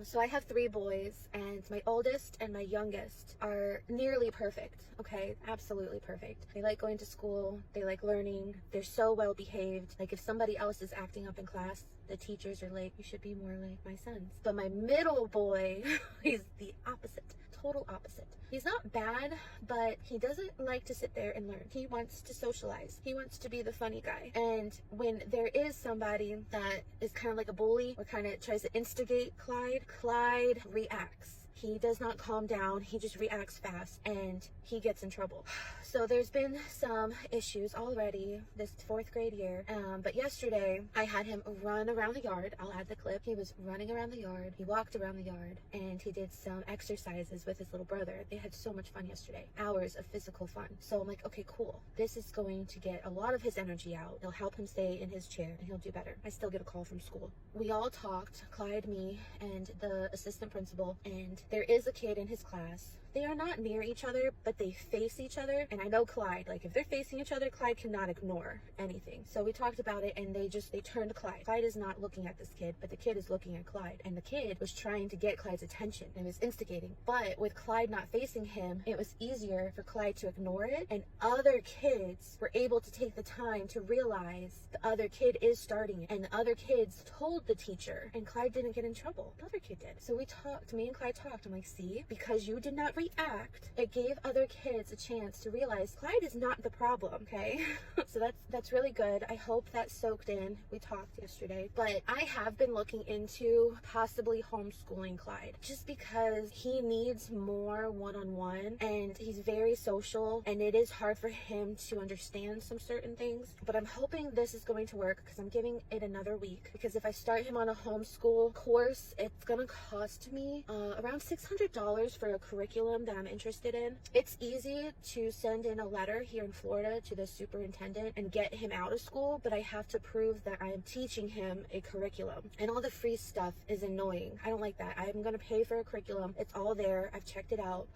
So I have 3 boys, and my oldest and my youngest are nearly perfect, okay? Absolutely perfect. They like going to school, they like learning, they're so well behaved. Like if somebody else is acting up in class, the teachers are like, you should be more like my sons. But my middle boy, he's the opposite, total opposite. He's not bad, but he doesn't like to sit there and learn. He wants to socialize. He wants to be the funny guy. And when there is somebody that is kind of like a bully or kind of tries to instigate Clyde reacts. He does not calm down. He just reacts fast and he gets in trouble. So there's been some issues already this 4th grade year. But yesterday I had him run around the yard. I'll add the clip. He was running around the yard. He walked around the yard and he did some exercises with his little brother. They had so much fun yesterday. Hours of physical fun. So I'm like, okay, cool. This is going to get a lot of his energy out. It'll help him stay in his chair and he'll do better. I still get a call from school. We all talked, Clyde, me, and the assistant principal, and there is a kid in his class. They are not near each other, but they face each other. And I know Clyde, like if they're facing each other, Clyde cannot ignore anything. So we talked about it and they turned to Clyde. Clyde is not looking at this kid, but the kid is looking at Clyde. And the kid was trying to get Clyde's attention and was instigating. But with Clyde not facing him, it was easier for Clyde to ignore it. And other kids were able to take the time to realize the other kid is starting it. And the other kids told the teacher and Clyde didn't get in trouble. The other kid did. So we talked, me and Clyde talked. I'm like, see, because you did not react, it gave other kids a chance to realize Clyde is not the problem, okay? So that's really good. I hope that soaked in. We talked yesterday, but I have been looking into possibly homeschooling Clyde just because he needs more one-on-one and he's very social and it is hard for him to understand some certain things. But I'm hoping this is going to work because I'm giving it another week, because if I start him on a homeschool course, it's gonna cost me around $600 for a curriculum that I'm interested in. It's easy to send in a letter here in Florida to the superintendent and get him out of school, but I have to prove that I am teaching him a curriculum. And all the free stuff is annoying. I don't like that. I'm gonna pay for a curriculum. It's all there. I've checked it out.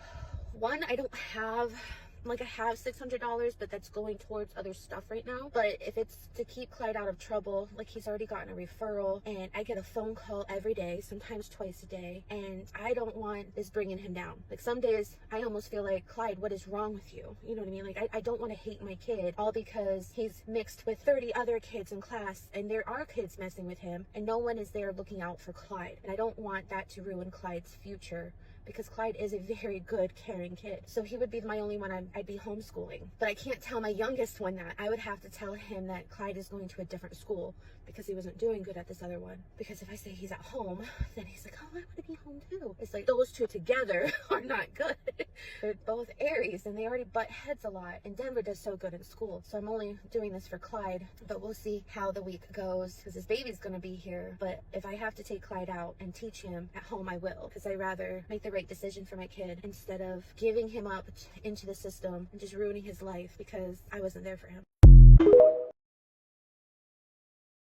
One, I don't have, like I have $600, but that's going towards other stuff right now. But if it's to keep Clyde out of trouble, like he's already gotten a referral and I get a phone call every day, sometimes twice a day, and I don't want this bringing him down. Like some days I almost feel like, Clyde, what is wrong with you? You know what I mean? Like I don't want to hate my kid all because he's mixed with 30 other kids in class and there are kids messing with him and no one is there looking out for Clyde. And I don't want that to ruin Clyde's future, because Clyde is a very good, caring kid. So he would be my only one I'd be homeschooling. But I can't tell my youngest one that. I would have to tell him that Clyde is going to a different school because he wasn't doing good at this other one. Because if I say he's at home, then he's like, oh, I want to be home too. It's like those two together are not good. They're both Aries and they already butt heads a lot. And Denver does so good in school. So I'm only doing this for Clyde, but we'll see how the week goes because his baby's going to be here. But if I have to take Clyde out and teach him at home, I will, because I rather make the right decision for my kid instead of giving him up into the system and just ruining his life because I wasn't there for him.